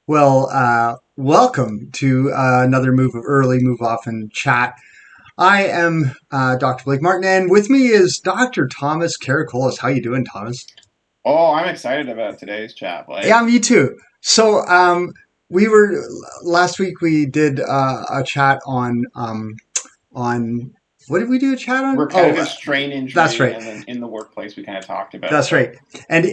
Well, welcome to another Move Early, Move Often chat. I am Dr. Blake Martin, and with me is Dr. Thomas Karakolis. How you doing, Thomas? Oh, I'm excited about today's chat, Yeah, Blake. me too. So, we were last week. We did a chat on what did we do a chat on? Oh, Repetitive strain that's injury, right. and then in the workplace, we kind of talked about That's that. right. And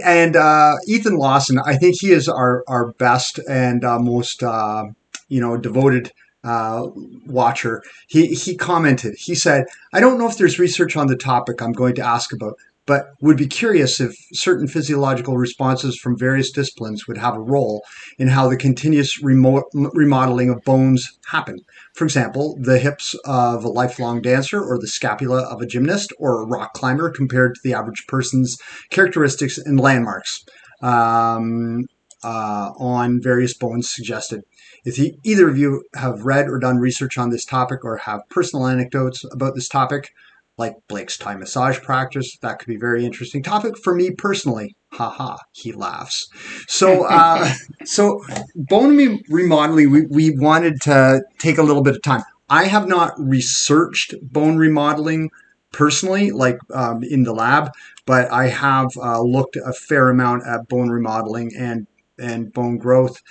Ethan Lawson, I think he is our best and most devoted watcher. He commented. He said, "I don't know if there's research on the topic I'm going to ask about, but would be curious if certain physiological responses from various disciplines would have a role in how the continuous remodeling of bones happen. For example, the hips of a lifelong dancer or the scapula of a gymnast or a rock climber compared to the average person's characteristics and landmarks on various bones suggested. If either of you have read or done research on this topic or have personal anecdotes about this topic, like Blake's Thai massage practice, that could be a very interesting topic for me personally. Haha, he laughs. So, so bone remodeling, we wanted to take a little bit of time. I have not researched bone remodeling personally, like in the lab, but I have looked a fair amount at bone remodeling and bone growth,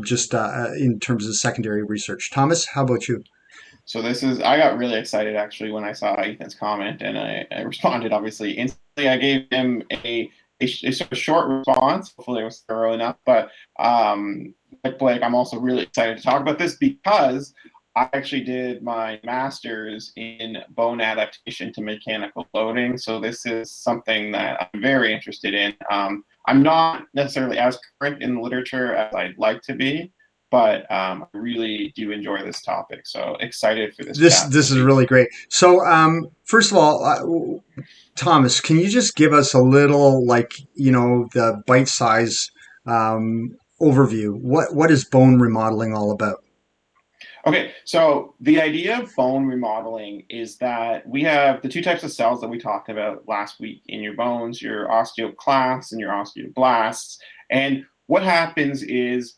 just in terms of secondary research. Thomas, how about you? I got really excited actually when I saw Ethan's comment, and I responded obviously instantly. I gave him a sort of short response. Hopefully, it was thorough enough. But like Blake, I'm also really excited to talk about this because I actually did my master's in bone adaptation to mechanical loading. So this is something that I'm very interested in. I'm not necessarily as current in the literature as I'd like to be, but I really do enjoy this topic. So excited for this chat This this is week. really great. So, first of all, Thomas, can you just give us a little, like, the bite size overview? What is bone remodeling all about? Okay, so the idea of bone remodeling is that we have the two types of cells that we talked about last week in your bones, your osteoclasts and your osteoblasts. And what happens is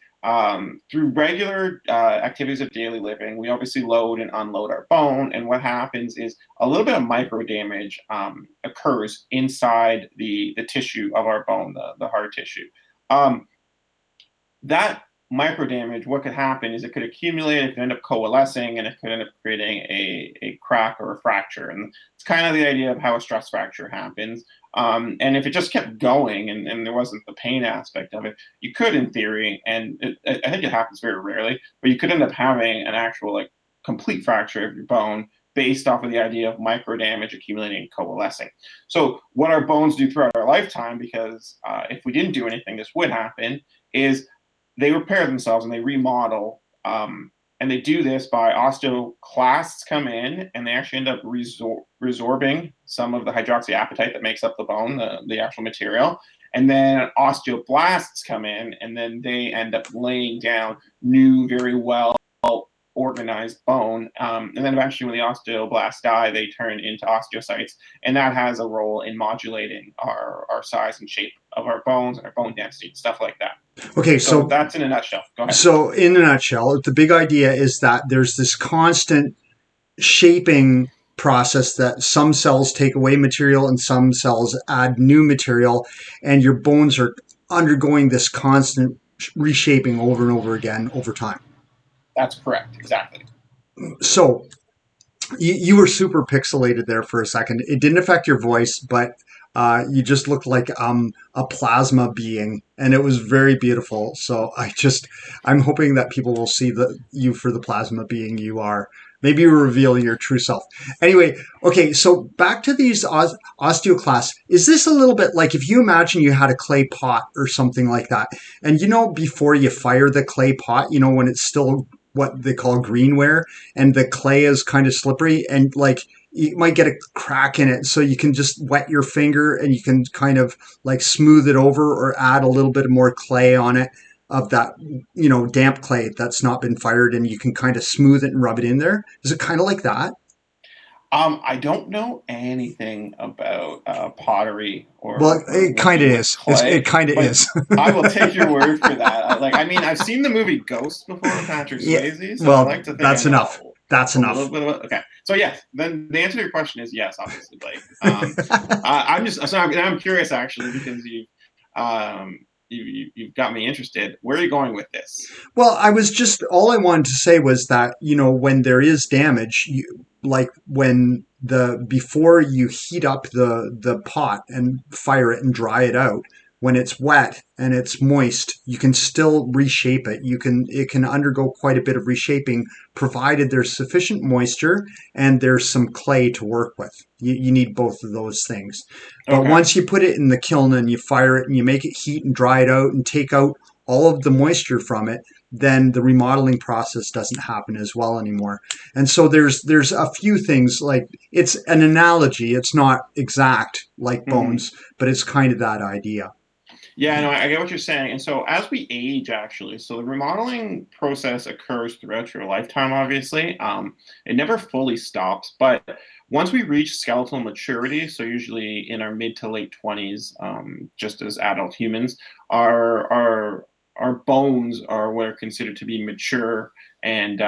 through regular activities of daily living, we obviously load and unload our bone. And what happens is a little bit of micro damage occurs inside the tissue of our bone, the hard tissue. Um, that micro damage, what could happen is it could accumulate, it could end up coalescing, and it could end up creating a crack or a fracture. And it's kind of the idea of how a stress fracture happens. And if it just kept going and there wasn't the pain aspect of it, you could, in theory, I think it happens very rarely, but you could end up having an actual like complete fracture of your bone based off of the idea of micro damage accumulating and coalescing. So what our bones do throughout our lifetime, because if we didn't do anything, this would happen, is they repair themselves and they remodel. And they do this by osteoclasts come in and they actually end up resorbing some of the hydroxyapatite that makes up the bone, the actual material. And then osteoblasts come in and then they end up laying down new, very well organized bone. And then eventually, when the osteoblasts die, they turn into osteocytes. And that has a role in modulating our size and shape of our bones and our bone density and stuff like that. Okay, So so that's in a nutshell. Go ahead. so in a nutshell, the big idea is that there's this constant shaping process that some cells take away material and some cells add new material, and your bones are undergoing this constant reshaping over and over again over time. That's correct. Exactly. So you were super pixelated there for a second. It didn't affect your voice, but you just looked like a plasma being, and it was very beautiful. So I'm hoping that people will see you for the plasma being you are. Maybe you reveal your true self. Anyway, okay, so back to these osteoclasts. Is this a little bit like if you imagine you had a clay pot or something like that, and before you fire the clay pot, when it's still what they call greenware, and the clay is kind of slippery, and like you might get a crack in it, so you can just wet your finger and you can kind of like smooth it over or add a little bit more clay on it, of that damp clay that's not been fired, and you can kind of smooth it and rub it in there. Is it kind of like that? I don't know anything about pottery Well, or it kind of working with is. It clay, kind of but is. I will take your word for that. Like, I mean, I've seen the movie Ghost before with Patrick Yeah. Swayze, so I Well, like to think I that's enough. know That's a little enough. bit about. Okay, so yes, then the answer to your question is yes, obviously, Blake. I'm just so I'm curious actually because you've got me interested. Where are you going with this? Well, I was just all I wanted to say was that, when there is damage, like when the before you heat up the pot and fire it and dry it out, when it's wet and it's moist, you can still reshape it. It can undergo quite a bit of reshaping provided there's sufficient moisture and there's some clay to work with. You need both of those things. But Okay. once you put it in the kiln and you fire it and you make it heat and dry it out and take out all of the moisture from it, then the remodeling process doesn't happen as well anymore. And so there's a few things, like it's an analogy. It's not exact like Hmm. bones, but it's kind of that idea. Yeah, no, I get what you're saying. And so as we age, actually, so the remodeling process occurs throughout your lifetime, obviously. It never fully stops, but once we reach skeletal maturity, so usually in our mid to late 20s, just as adult humans, our bones are what are considered to be mature, and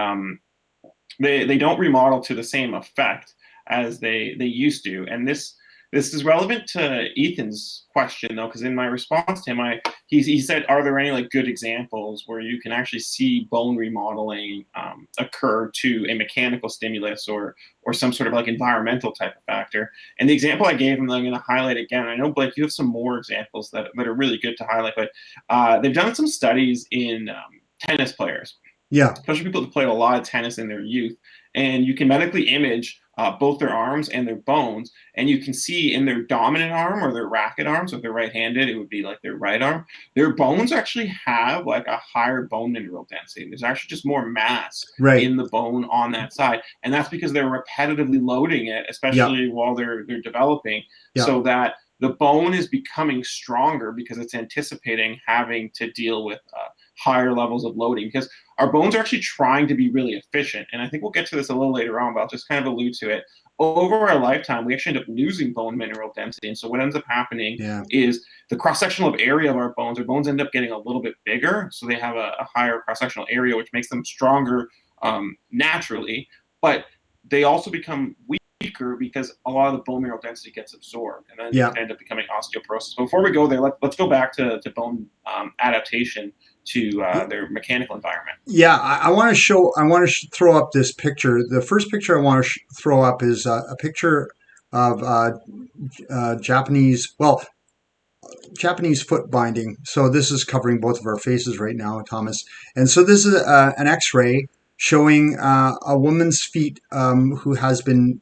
they don't remodel to the same effect as they used to. And this is relevant to Ethan's question though, because in my response to him, he said, "Are there any like good examples where you can actually see bone remodeling occur to a mechanical stimulus or some sort of like environmental type of factor?" And the example I gave him, that I'm going to highlight again. I know Blake, you have some more examples that are really good to highlight, but they've done some studies in tennis players, Yeah, especially people that played a lot of tennis in their youth. And you can medically image both their arms and their bones. And you can see in their dominant arm or their racket arm, so if they're right handed, it would be like their right arm, their bones actually have like a higher bone mineral density. There's actually just more mass right. in the bone on that side. And that's because they're repetitively loading it, Yeah, especially while they're developing, yeah, so that the bone is becoming stronger because it's anticipating having to deal with higher levels of loading. Because our bones are actually trying to be really efficient. And I think we'll get to this a little later on, but I'll just kind of allude to it. Over our lifetime, we actually end up losing bone mineral density. And so what ends up happening yeah, is the cross-sectional area of our bones end up getting a little bit bigger. So they have a higher cross-sectional area, which makes them stronger naturally. But they also become weaker because a lot of the bone mineral density gets absorbed, and then they yeah. can end up becoming osteoporosis. But before we go there, let's go back to bone adaptation to their mechanical environment. Yeah, I want to show. I want to throw up this picture. The first picture I want to throw up is a picture of Japanese. Well, Japanese foot binding. So this is covering both of our faces right now, Thomas. And so this is an X-ray showing a woman's feet who has been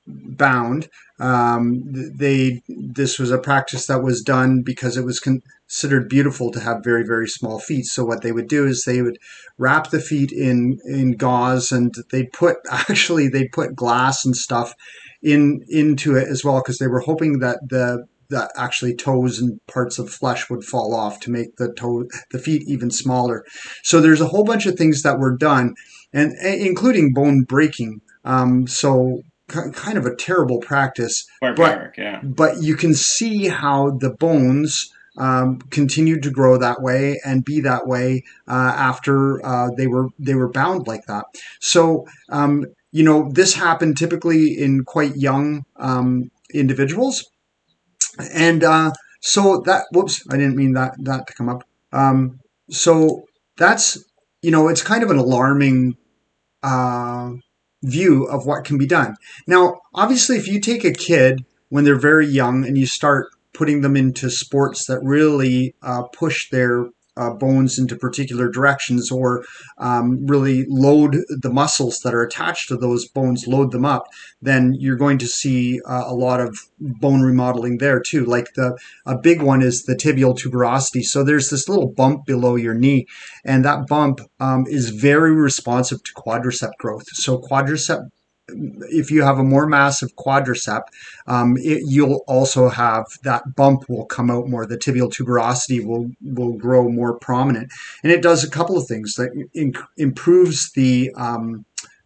bound. This was a practice that was done because it was considered beautiful to have very small feet. So what they would do is they would wrap the feet in gauze, and they'd put glass and stuff into it as well, because they were hoping that the actually toes and parts of flesh would fall off to make the feet even smaller. So there's a whole bunch of things that were done, and including bone breaking. So kind of a terrible practice, but Barbaric, yeah. you can see how the bones continued to grow that way and be that way after they were bound like that. So this happened typically in quite young individuals, and so that, whoops, I didn't mean that to come up. So that's, it's kind of an alarming uh, view of what can be done. Now, obviously, if you take a kid when they're very young and you start putting them into sports that really push their bones into particular directions, or really load the muscles that are attached to those bones, load them up, then you're going to see a lot of bone remodeling there too. Like a big one is the tibial tuberosity. So there's this little bump below your knee, and that bump is very responsive to quadricep growth. So quadricep, if you have a more massive quadricep, you'll also have that bump will come out more. The tibial tuberosity will grow more prominent, and it does a couple of things. That improves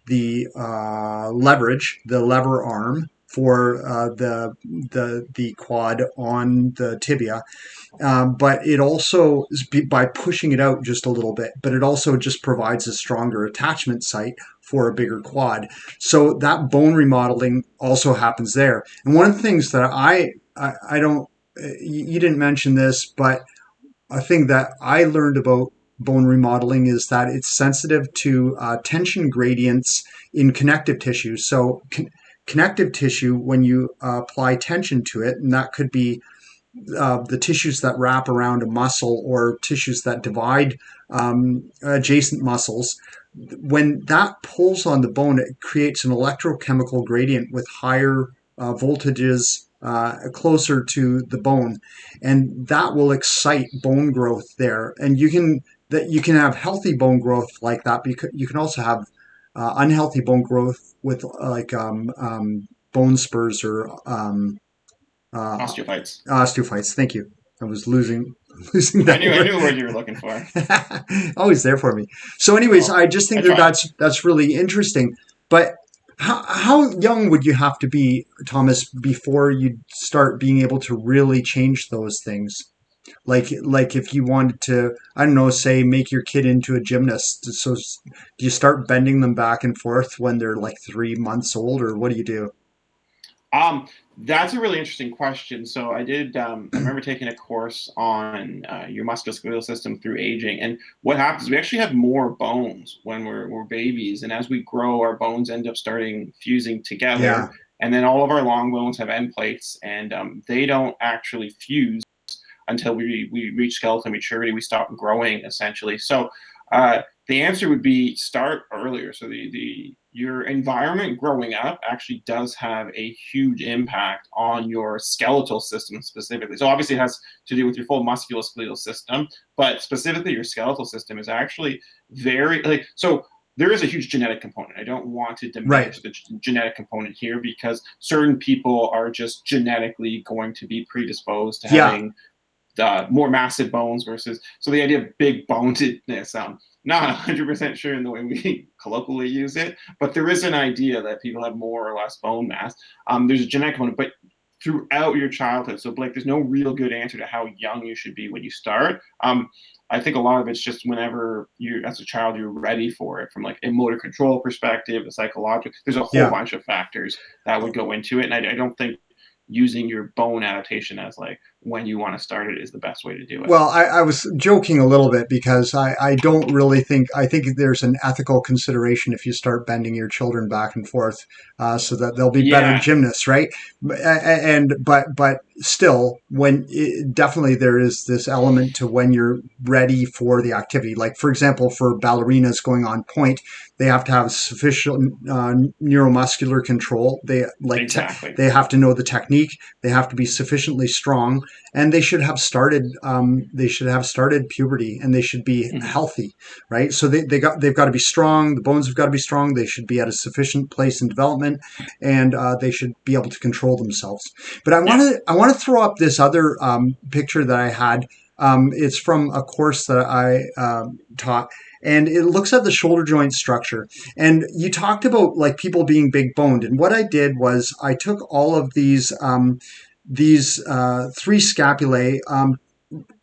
leverage, the lever arm for the quad on the tibia, but it also, by pushing it out just a little bit, but it also just provides a stronger attachment site for a bigger quad. So that bone remodeling also happens there. And one of the things that I don't, you didn't mention this, but a thing that I learned about bone remodeling is that it's sensitive to tension gradients in connective tissue. So connective tissue, when you apply tension to it, and that could be the tissues that wrap around a muscle or tissues that divide adjacent muscles, when that pulls on the bone, it creates an electrochemical gradient with higher voltages closer to the bone, and that will excite bone growth there. And you can have healthy bone growth like that, because you can also have unhealthy bone growth with bone spurs or uh, Osteophytes. osteophytes. Thank you. I was losing losing I that knew I word. knew what you were looking for. Always there for me. So, anyways, Well, I just think I that try. that's really interesting. But how young would you have to be, Thomas, before you start being able to really change those things? Like if you wanted to, I don't know, say make your kid into a gymnast. So do you start bending them back and forth when they're like 3 months old, or what do you do? Um, that's a really interesting question. So I did. I remember taking a course on your musculoskeletal system through aging, and what happens? We actually have more bones when we're babies, and as we grow, our bones end up starting fusing together, Yeah, and then all of our long bones have end plates, and they don't actually fuse until we reach skeletal maturity. We stop growing essentially. So the answer would be start earlier. So the your environment growing up actually does have a huge impact on your skeletal system specifically. So obviously it has to do with your full musculoskeletal system, but specifically your skeletal system is actually very like so there is a huge genetic component. I don't want to right. diminish the genetic component here because certain people are just genetically going to be predisposed to Yeah. having more massive bones versus so the idea of big bonedness. Not 100% sure in the way we colloquially use it, but there is an idea that people have more or less bone mass. There's a genetic component, but throughout your childhood. So, Blake, there's no real good answer to how young you should be when you start. I think a lot of it's just whenever you, as a child, you're ready for it from like a motor control perspective, a psychological. There's a whole Yeah. bunch of factors that would go into it, and I don't think using your bone adaptation as like when you want to start it is the best way to do it. Well, I was joking a little bit because I don't really think, I think there's an ethical consideration if you start bending your children back and forth so that they'll be better Yeah, gymnasts, right? And but still, definitely there is this element to when you're ready for the activity. Like for example, for ballerinas going on point, they have to have sufficient neuromuscular control. exactly. They have to know the technique. They have to be sufficiently strong, and they should have started puberty, and they should be Hmm. healthy, right? So they've got to be strong. The bones have got to be strong. They should be at a sufficient place in development, and they should be able to control themselves. But Yeah. I want to throw up this other picture that I had. It's from a course that I taught, and it looks at the shoulder joint structure. And you talked about like people being big boned, and what I did was I took all of these three scapulae.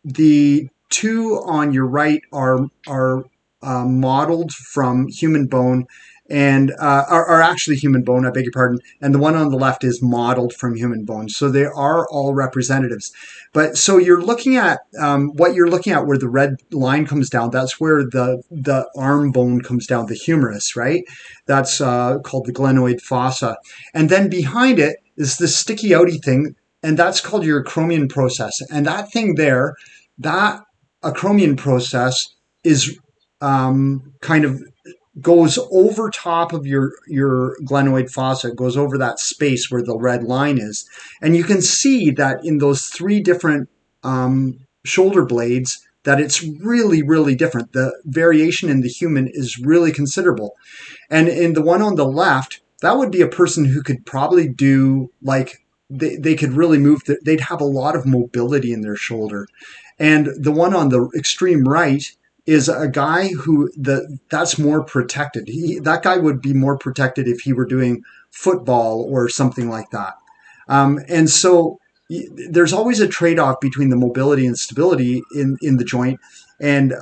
The two on your right are modeled from human bone, and are actually human bone. I beg your pardon. And the one on the left is modeled from human bone. So they are all representatives. But so you're looking at what you're looking at where the red line comes down. That's where the arm bone comes down, the humerus, right? That's called the glenoid fossa. And then behind it is this sticky outy thing, and that's called your acromion process. And that thing there, that acromion process is kind of goes over top of your glenoid fossa. It goes over that space where the red line is, and you can see that in those three different shoulder blades that it's really different. The variation in the human is really considerable. And in the one on the left, that would be a person who could probably do like they could really move. They'd have a lot of mobility in their shoulder. And the one on the extreme right is a guy who that's more protected. That guy would be more protected if he were doing football or something like that. And so there's always a trade-off between the mobility and stability in the joint and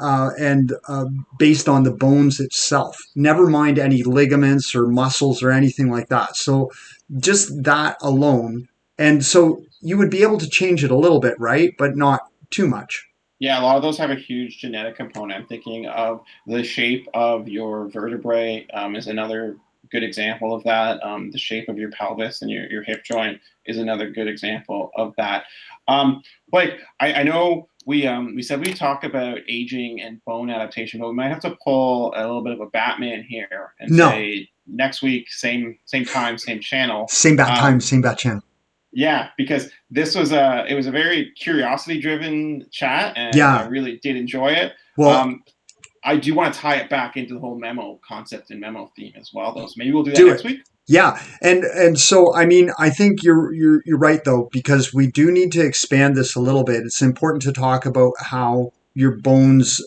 based on the bones itself. Never mind any ligaments or muscles or anything like that. So just that alone. And so you would be able to change it a little bit, right? But not too much. Yeah, a lot of those have a huge genetic component. I'm thinking of the shape of your vertebrae is another good example of that. The shape of your pelvis and your hip joint is another good example of that. Blake, I know we said we talk about aging and bone adaptation, but we might have to pull a little bit of a Batman here and No, say next week, same time, same channel. same bad time, Um, same bad channel. yeah, because this was a very curiosity driven chat, and I Yeah. really did enjoy it. Well, Um, I do want to tie it back into the whole memo concept and memo theme as well, though. So maybe we'll do that do next it. week. Yeah, and so I mean, I think you're right though, because we do need to expand this a little bit. It's important to talk about how your bones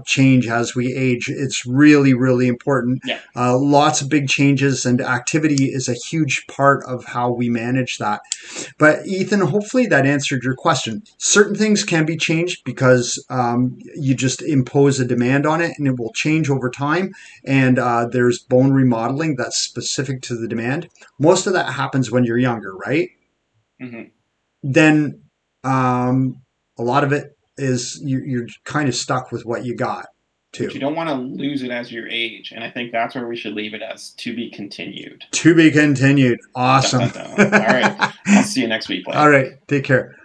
change as we age. It's really really important. Yeah. Lots of big changes, and activity is a huge part of how we manage that. But Ethan, hopefully that answered your question. Certain things can be changed because you just impose a demand on it, and it will change over time. And there's bone remodeling that's specific to the demand. Most of that happens when you're younger, right? Hmm. Then a lot of it is you're kind of stuck with what you got But you too. don't want to lose it as your age, and I think that's where we should leave it as to be continued. To be continued. Dun Awesome. dun dun. All right, I'll see you next week, All Blake. right. Take care.